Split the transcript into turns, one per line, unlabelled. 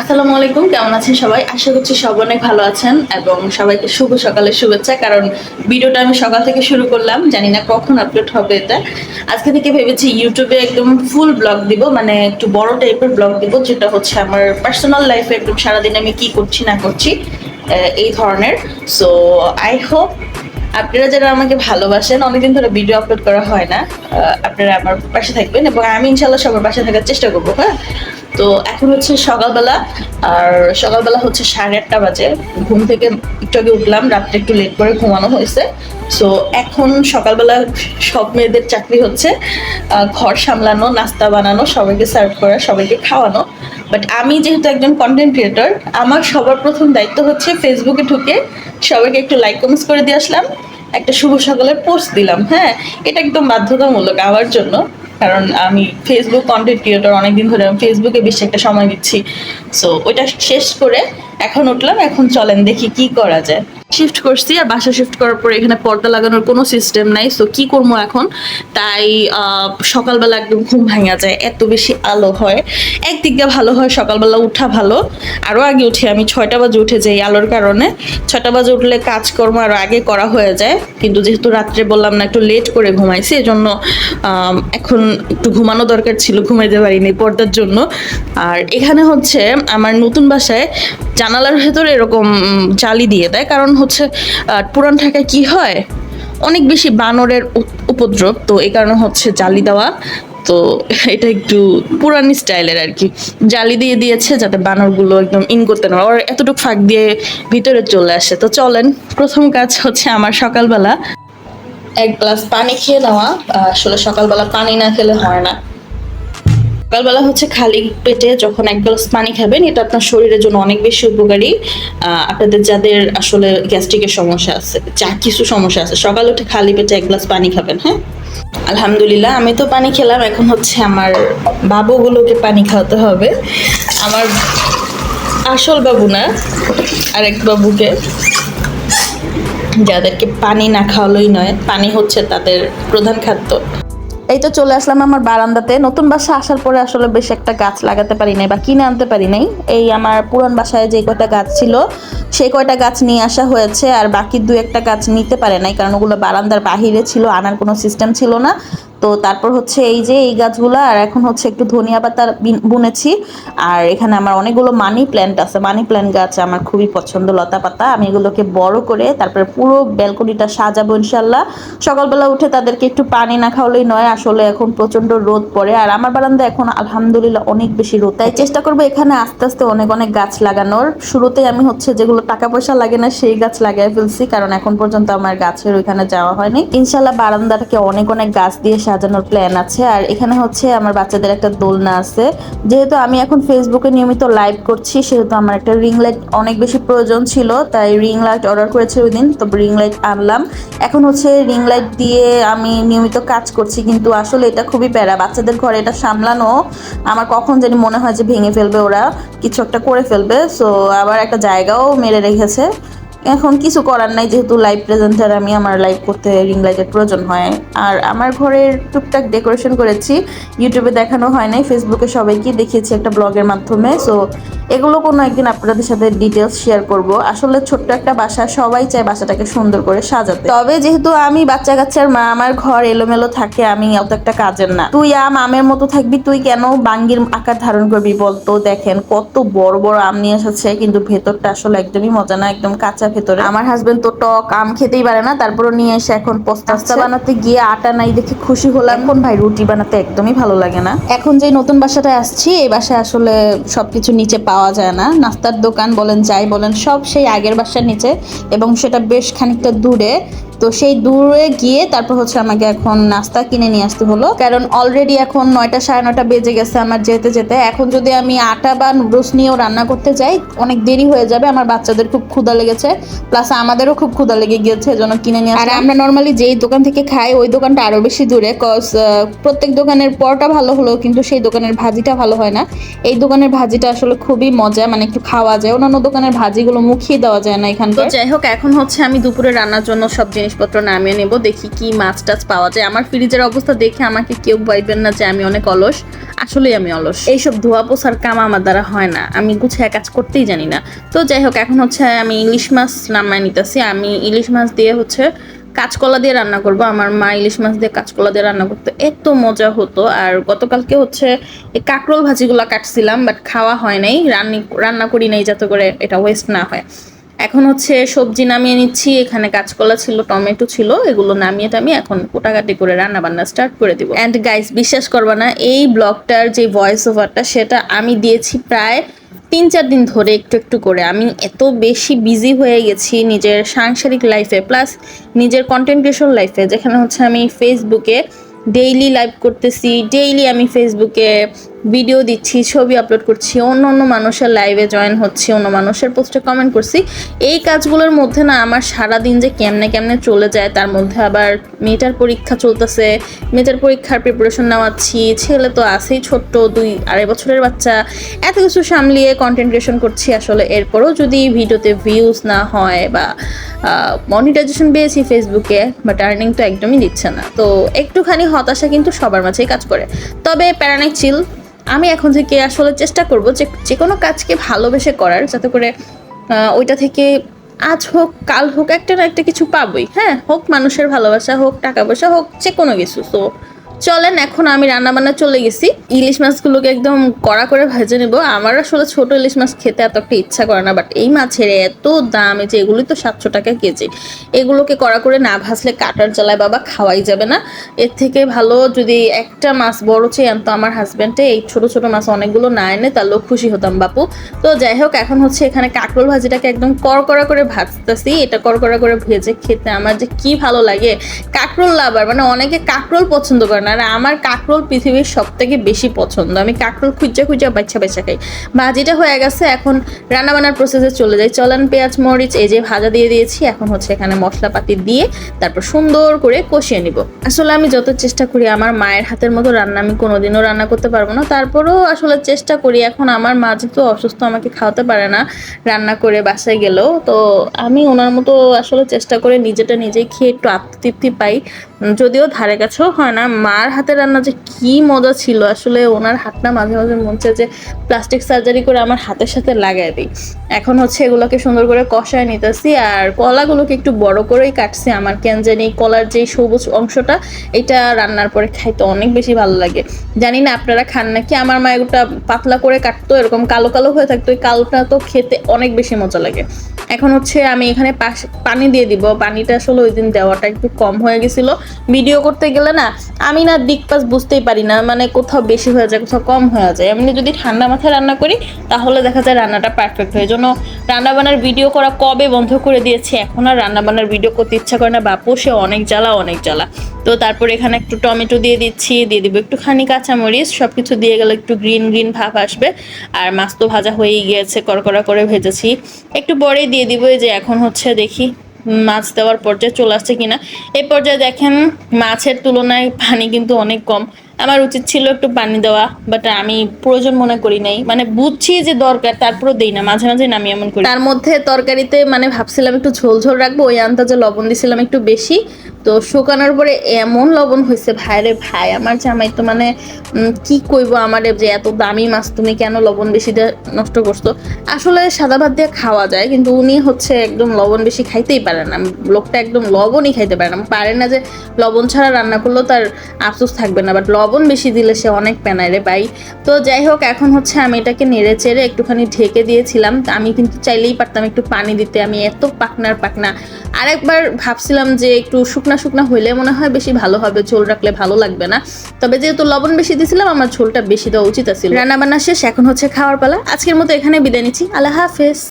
আসসালামু আলাইকুম, কেমন আছেন সবাই? আশা করছি সবাই অনেক ভালো আছেন এবং সবাইকে শুভ সকালের শুভেচ্ছা। কারণ ভিডিওটা আমি সকাল থেকে শুরু করলাম, জানি না কখন আপলোড হবে এটা। আজকে থেকে ভেবেছি ইউটিউবে একদম ফুল ব্লগ দিব, মানে একটু বড় টাইপের ব্লগ দিব, যেটা হচ্ছে আমার পার্সোনাল লাইফে একদম সারাদিন আমি কি করছি না করছি এই ধরনের। সো আই হোপ আপনারা যারা আমাকে ভালোবাসেন, অনেকদিন ধরে ভিডিও আপলোড করা হয় না, আপনারা আমার পাশে থাকবেন এবং আমি ইনশাল্লাহ সবার পাশে থাকার চেষ্টা করবো। হ্যাঁ, তো এখন হচ্ছে সকালবেলা, আর সকালবেলা হচ্ছে 8:30 বাজে। ঘুম থেকে একটু আগে উঠলাম, রাত্রে একটু লেট করে ঘুমানো হয়েছে। সো এখন সকালবেলা সব মেয়েদের চাকরি হচ্ছে ঘর সামলানো, নাস্তা বানানো, সবাইকে সার্ভ করা, সবাইকে খাওয়ানো। বাট আমি যেহেতু একজন কন্টেন্ট ক্রিয়েটর, আমার সবার প্রথম দায়িত্ব হচ্ছে ফেসবুকে ঢুকে সবাইকে একটু লাইক কমেন্টস করে দিয়ে আসলাম, একটা শুভ সকালের পোস্ট দিলাম। হ্যাঁ, এটা একদম বাধ্যতামূলক আমার জন্য, কারণ আমি ফেসবুক কন্টেন্ট ক্রিয়েটর, অনেকদিন ধরে আমি ফেসবুকে বেশি একটা সময় দিচ্ছি। সো ওইটা শেষ করে এখন উঠলাম, এখন চলেন দেখি কি করা যায়। শিফট করছি, আর বাসা শিফট করার পরে এখানে পর্দা লাগানোর কোনো সিস্টেম নাই। সো কি করবো এখন, তাই সকালবেলা একদম ঘুম ভাঙা যায়, এত বেশি আলো হয়। একদিক দিয়ে ভালো হয়, সকালবেলা উঠা ভালো। আরও আগে উঠি আমি, 6টা বাজে উঠে যাই আলোর কারণে। 6টা বাজে উঠলে কাজকর্ম আরও আগে করা হয়ে যায়, কিন্তু যেহেতু রাত্রে বললাম না একটু লেট করে ঘুমাইছি, এজন্য এখন একটু ঘুমানো দরকার ছিল, ঘুমাইতে পারিনি পর্দার জন্য। আর এখানে হচ্ছে আমার নতুন বাসায় জানালার ভেতরে এরকম জালি দিয়ে দেয়, কারণ হচ্ছে পুরান ঢাকায় কি হয়, অনেক বেশি বানরের উপদ্রব, তো এই কারণে হচ্ছে জালি দেওয়া। তো এটা একটু পুরানি স্টাইলের আর কি, জালি দিয়ে দিয়েছে যাতে বানরগুলো একদম ইন করতে না, ওর এতটুকু ফাঁক দিয়ে ভিতরে চলে আসে। তো চলেন, প্রথম কাজ হচ্ছে আমার সকালবেলা এক গ্লাস পানি খেয়ে নেওয়া। আসলে সকালবেলা পানি না খেলে হয় না। সকালবেলা হচ্ছে খালি পেটে যখন এক গ্লাস পানি খাবেন, এটা আপনার শরীরের জন্য অনেক বেশি উপকারী। আপনাদের যাদের আসলে গ্যাস্ট্রিকের সমস্যা আছে, যা কিছু সমস্যা আছে, সকালে উঠে খালি পেটে এক গ্লাস পানি খাবেন। হ্যাঁ, আলহামদুলিল্লাহ আমি তো পানি খেলাম, এখন হচ্ছে আমার বাবুগুলোকে পানি খাওয়াতে হবে। আমার আসল বাবু না, আরেক বাবুকে, যাদেরকে পানি না খাওয়ালেই নয়, পানি হচ্ছে তাদের প্রধান খাদ্য। এই তো চলে আসলাম আমার বারান্দাতে। নতুন বাসা আসার পরে আসলে বেশ একটা গাছ লাগাতে পারি নাই বা কিনে আনতে পারি নাই। এই আমার পুরান বাসায় যে কয়টা গাছ ছিল সেই কয়টা গাছ নিয়ে আসা হয়েছে, আর বাকি 2-1টা গাছ নিতে পারে নাই, কারণ ওগুলো বারান্দার বাহিরে ছিল, আনার কোনো সিস্টেম ছিল না। তো তারপর হচ্ছে এই যে এই গাছগুলো, আর এখন হচ্ছে একটু ধনিয়া পাতা বুনেছি। আর এখানে আমার অনেকগুলো মানি প্ল্যান্ট আছে, মানি প্ল্যান্ট গাছ আমার খুবই পছন্দ, লতা পাতা। আমি এগুলোকে বড় করে তারপরে পুরো ব্যালকনিটা সাজাবো ইনশাল্লাহ। সকালবেলা উঠে তাদেরকে একটু পানি না খাওয়ালেই নয়, আসলে এখন প্রচন্ড রোদ পড়ে, আর আমার বারান্দা এখন আলহামদুলিল্লাহ অনেক বেশি রোদ, তাই চেষ্টা করবো এখানে আস্তে আস্তে অনেক অনেক গাছ লাগানোর। শুরুতে আমি হচ্ছে যেগুলো টাকা পয়সা লাগে না সেই গাছ লাগাই ফেলছি, কারণ এখন পর্যন্ত আমার গাছের ওইখানে যাওয়া হয়নি। ইনশাল্লাহ বারান্দাটাকে অনেক অনেক গাছ দিয়ে সাজানোর প্ল্যান আছে। আর এখানে হচ্ছে আমার বাচ্চাদের একটা দোলনা আছে। যেহেতু আমি এখন ফেসবুকে নিয়মিত লাইভ করছি, সেহেতু আমার একটা রিং লাইট অনেক বেশি প্রয়োজন ছিল, তাই রিং লাইট অর্ডার করেছি ওই দিন, তো রিং লাইট আনলাম। এখন হচ্ছে রিং লাইট দিয়ে আমি নিয়মিত কাজ করছি, কিন্তু আসলে এটা খুবই প্যারা, বাচ্চাদের ঘরে এটা সামলানো আমার কখন জানি মনে হয় যে ভেঙে ফেলবে, ওরা কিছু একটা করে ফেলবে। সো আবার একটা জায়গাও মেরে রেখেছে। এখন কিছু করার নাই, যেহেতু লাইভ প্রেজেন্টার আমি, আমার লাইভ করতে রিং লাইটের প্রয়োজন হয়। আর আমার ঘরের টুকটাক ডেকোরেশন করেছি, ইউটিউবে দেখানো হয় নাই, ফেসবুকে সবাইকে দেখিয়েছি একটা ব্লগের মাধ্যমে। সো এগুলো কোনো একদিন আপনাদের সাথে ডিটেলস শেয়ার করব। আসলে ছোট্ট একটা বাসা, সবাই চায় বাসাটাকে সুন্দর করে সাজাতে, তবে যেহেতু আমি বাচ্চা কাচ্চার মা, আমার ঘর এলোমেলো থাকে, আমি অত একটা কাজের না। তুই আমের মতো থাকবি, তুই কেন বাঙ্গির আকার ধারণ করবি বলতো? দেখেন কত বড় বড় আম নিয়ে এসেছে, কিন্তু ভেতরটা আসলে একদমই মজা না, একদম কাঁচা ভেতরে। আমার হাজবেন্ড তো টক আম খেতেই পারে না, তারপরও নিয়ে এসে এখন পাস্তা বানাতে গিয়ে আটা নাই দেখে খুশি হলাম। এখন ভাই রুটি বানাতে একদমই ভালো লাগে না। এখন যে নতুন বাসাটায় আসছি, এই বাসায় আসলে সবকিছু নিচে পাওয়া যায় না, নাস্তার দোকান বলেন যাই বলেন সব সেই আগের বাসার নিচে, এবং সেটা বেশ খানিকটা দূরে। তো সেই দূরে গিয়ে তারপর হচ্ছে আমাকে এখন নাস্তা কিনে নিয়ে আসতে হলো, কারণ অলরেডি এখন 9টা 9:30 বেজে গেছে আমার যেতে যেতে। এখন যদি আমি আটা বা নুডলস নিয়েও রান্না করতে যাই, অনেক দেরি হয়ে যাবে। আমার বাচ্চাদের খুব ক্ষুধা লেগেছে, প্লাস আমাদেরও খুব ক্ষুধা লেগে গিয়েছে, এজন্য কিনে নিয়ে। আর আমরা নর্মালি যেই দোকান থেকে খাই ওই দোকানটা আরো বেশি দূরে, কজ প্রত্যেক দোকানের পরোটা ভালো হলো, কিন্তু সেই দোকানের ভাজিটা ভালো হয় না। এই দোকানের ভাজিটা আসলে খুবই মজা, মানে একটু খাওয়া যায়, অন্যান্য দোকানের ভাজিগুলো মুখিয়ে দেওয়া যায় না এখানে। তো যাই হোক, এখন হচ্ছে আমি দুপুরে রান্নার জন্য সব জিনিস জিনিসপত্র নামিয়ে নেব, দেখি কি মাছ টাছ পাওয়া যায়। আমার ফ্রিজের অবস্থা দেখে আমাকে কেউ বলবেন না যে আমি অনেক অলস, আসলেই আমি অলস। এইসব ধোয়া পোছার কাম আমার দ্বারা হয় না, আমি গুছিয়ে কাজ করতেই জানি না। তো যাই হোক, এখন হচ্ছে আমি ইলিশ মাছ নামায় নিতেছি। আমি ইলিশ মাছ দিয়ে হচ্ছে কাঁচকলা দিয়ে রান্না করব। আমার মা ইলিশ মাছ দিয়ে কাঁচকলা দিয়ে রান্না করতে এত মজা হতো। আর গতকালকে হচ্ছে এই কাঁকরোল ভাজিগুলো কাটছিলাম, বাট খাওয়া হয় নাই, রান্না করি নাই যাতে করে এটা ওয়েস্ট না হয়। এখন হচ্ছে সবজি নামিয়ে নিচ্ছি। এখানে কাঁচকলা ছিল, টমেটো ছিল, এগুলো নামিয়ে টামিয়ে এখন কোটাকাটি করে রান্না বান্না স্টার্ট করে দিব। অ্যান্ড গাইস, বিশ্বাস করবা না, এই ব্লগটার যে ভয়েস ওভারটা সেটা আমি দিয়েছি প্রায় 3-4 দিন ধরে একটু একটু করে। আমি এত বেশি বিজি হয়ে গেছি নিজের সাংসারিক লাইফে প্লাস নিজের কন্টেন্ট ক্রিয়েশন লাইফে, যেখানে হচ্ছে আমি ফেসবুকে ডেইলি লাইভ করতেছি, ডেইলি আমি ফেসবুকে ভিডিও দিচ্ছি, ছবি আপলোড করছি, অন্য অন্য মানুষের লাইভে জয়েন হচ্ছি, অন্য মানুষের পোস্টে কমেন্ট করছি। এই কাজগুলোর মধ্যে না আমার সারাদিন যে কেমনে কেমনে চলে যায়, তার মধ্যে আবার মেয়েটার পরীক্ষা চলতেছে, মেয়েটার পরীক্ষার প্রিপারেশন নেওয়াচ্ছি, ছেলে তো আছেই ছোট্ট 2-2.5 বছরের বাচ্চা, এত কিছু সামলিয়ে কন্টেন্ট ক্রিয়েশন করছি। আসলে এরপরও যদি ভিডিওতে ভিউজ না হয় বা মনিটাইজেশন পেয়েছি ফেসবুকে, বাট আর্নিং তো একদমই দিচ্ছে না, তো একটুখানি হতাশা কিন্তু সবার মাঝেই কাজ করে। তবে প্যারানিক চিল, আমি এখন থেকে আসলে চেষ্টা করব যে কোনো কাজকে ভালোবেসে করার, যাতে করে ওইটা থেকে আজ হোক কাল হোক একটা না একটা কিছু পাবোই। হ্যাঁ, হোক মানুষের ভালোবাসা, হোক টাকা পয়সা, হোক যে কোনো কিছু। তো চলেন, এখন আমি রান্না বান্না চলে গেছি। ইলিশ মাছগুলোকে একদম কড়া করে ভেজে নেব। আমার আসলে ছোট ইলিশ মাছ খেতে এত একটা ইচ্ছা করে না, বাট এই মাছের এত দাম, এই যে এগুলোই তো 700 টাকা কেজি, এগুলোকে কড়া করে না ভাজলে কাটার জ্বালায় বাবা খাওয়াই যাবে না। এর থেকে ভালো যদি একটা মাছ বড় চেয়ে আনতো আমার হাজব্যান্ডে, এই ছোট ছোট মাছ অনেকগুলো না এনে তাহলেও খুশি হতাম বাপু। তো যাই হোক, এখন হচ্ছে এখানে কাঁকরোল ভাজিটাকে একদম কড়কড়া করে ভাজতেছি। এটা কড়কড়া করে ভেজে খেতে আমার যে কি ভালো লাগে। কাঁকরোল লাভার, মানে অনেকে কাঁকরোল পছন্দ করে না, আর আমার কাঁকরোল পৃথিবীর সব থেকে বেশি পছন্দ। আমি কাঁকরোল খুঁজে খুঁজে বাচ্চা বাচ্চা খাই। ভাজিটা হয়ে গেছে, এখন রান্না বান্নার প্রসেসে চলে যাই। চলেন, পেঁয়াজ মরিচ এই যে ভাজা দিয়ে দিয়েছি, এখন হচ্ছে এখানে মশলাপাতি দিয়ে তারপর সুন্দর করে কষিয়ে নিব। আসলে আমি যত চেষ্টা করি আমার মায়ের হাতের মতো রান্না আমি কোনোদিনও রান্না করতে পারবো না, তারপরেও আসলে চেষ্টা করি। এখন আমার মা যেহেতু অসুস্থ, আমাকে খাওয়াতে পারে না রান্না করে বাসায় গেলেও, তো আমি ওনার মতো আসলে চেষ্টা করে নিজেটা নিজেই খেয়ে একটু আত্মতৃপ্তি পাই। যদিও ধারে কাছেও হয় না। মার হাতের রান্না যে কি মজা ছিল, আসলে ওনার হাতটা মাঝে মাঝে মনে হচ্ছে যে প্লাস্টিক সার্জারি করে আমার হাতের সাথে লাগাই দিই। এখন হচ্ছে এগুলোকে সুন্দর করে কষায় নিতেছি, আর কলাগুলোকে একটু বড় করেই কাটছি। আমার কেন জানি কলার যে সবুজ অংশটা, এটা রান্নার পরে খাইতে অনেক বেশি ভালো লাগে। জানি না আপনারা খান নাকি, আমার মা এগুলো পাতলা করে কাটতো, এরকম কালো কালো হয়ে থাকতো, ওই কালোটা তো খেতে অনেক বেশি মজা লাগে। এখন হচ্ছে আমি এখানে পানি দিয়ে দিব। পানিটা আসলে ওই দিন দেওয়াটা একটু কম হয়ে গেছিলো। ভিডিও করতে গেলে না আমি না দিক পাস বুঝতেই পারি না, মানে কোথাও বেশি হয়ে যায় কোথাও কম হয়ে যায়। এমনি যদি ঠান্ডা মাথায় রান্না করি তাহলে দেখা যায় রান্নাটা পারফেক্ট হয়। জন্য রান্নাবান্নার ভিডিও করা কবে বন্ধ করে দিয়েছি, এখন আর রান্নাবান্নার ভিডিও করতে ইচ্ছা করে না বাপু, সে অনেক জ্বালা অনেক জ্বালা। তো তারপর এখানে একটু টমেটো দিয়ে দিচ্ছি, দিয়ে দিব একটুখানি কাঁচামরিচ, সব কিছু দিয়ে গেলে একটু গ্রিন গ্রিন ভাব আসবে। আর মাছ তো ভাজা হয়েই গিয়েছে, কড়কড়া করে ভেজেছি, একটু পরেই দিয়ে দিব। যে এখন হচ্ছে দেখি মাছ দেওয়ার পর্যায়ে চলে আসছে কিনা। এই পর্যায়ে দেখেন মাছের তুলনায় পানি কিন্তু অনেক কম। আমার উচিত ছিল একটু পানি দেওয়া, বাট আমি প্রয়োজন মনে করি নাই, মানে বুঝছি যে দরকার তারপরও দেই না, মাঝে মাঝে নামি এমন করি। তার মধ্যে তরকারিতে মানে ভাবছিলাম একটু ঝোল ঝোল রাখবো, ওই আন্দাজে লবণ দিছিলাম একটু বেশি, তো শুকানোর পরে এমন লবণ হয়েছে ভাই রে ভাই, আমার জামাই তো মানে কি কইবো আমারে যে এত দামি মাছ তুমি কেন লবণ বেশি দিয়ে নষ্ট করছো। আসলে সাদা ভাত দিয়ে খাওয়া যায়, কিন্তু উনি হচ্ছে একদম লবণ বেশি খাইতেই পারে না, লোকটা একদম লবণই খাইতে পারে না। পারে না যে লবণ ছাড়া রান্না করলেও তার আফসোস থাকবে না, বাট লবণ বেশি দিলে সে অনেক পেনায় রে ভাই। তো যাই হোক, এখন হচ্ছে আমি এটাকে নেড়ে চেড়ে একটুখানি ঢেকে দিয়েছিলাম। আমি কিন্তু চাইলেই পারতাম একটু পানি দিতে, আমি এত পাকনা। আরেকবার ভাবছিলাম যে একটু শুকনা শুকনা হইলে মনে হয় বেশি ভালো হবে, ঝোল রাখলে ভালো লাগবে না। তবে যেহেতু লবণ বেশি দিয়েছিলাম, আমার ঝোলটা বেশি দেওয়া উচিত ছিল। রান্না বান্না শেষ, এখন হচ্ছে খাওয়ার পালা। আজকের মতো এখানে বিদায় নিচ্ছি, আল্লাহ হাফেজ।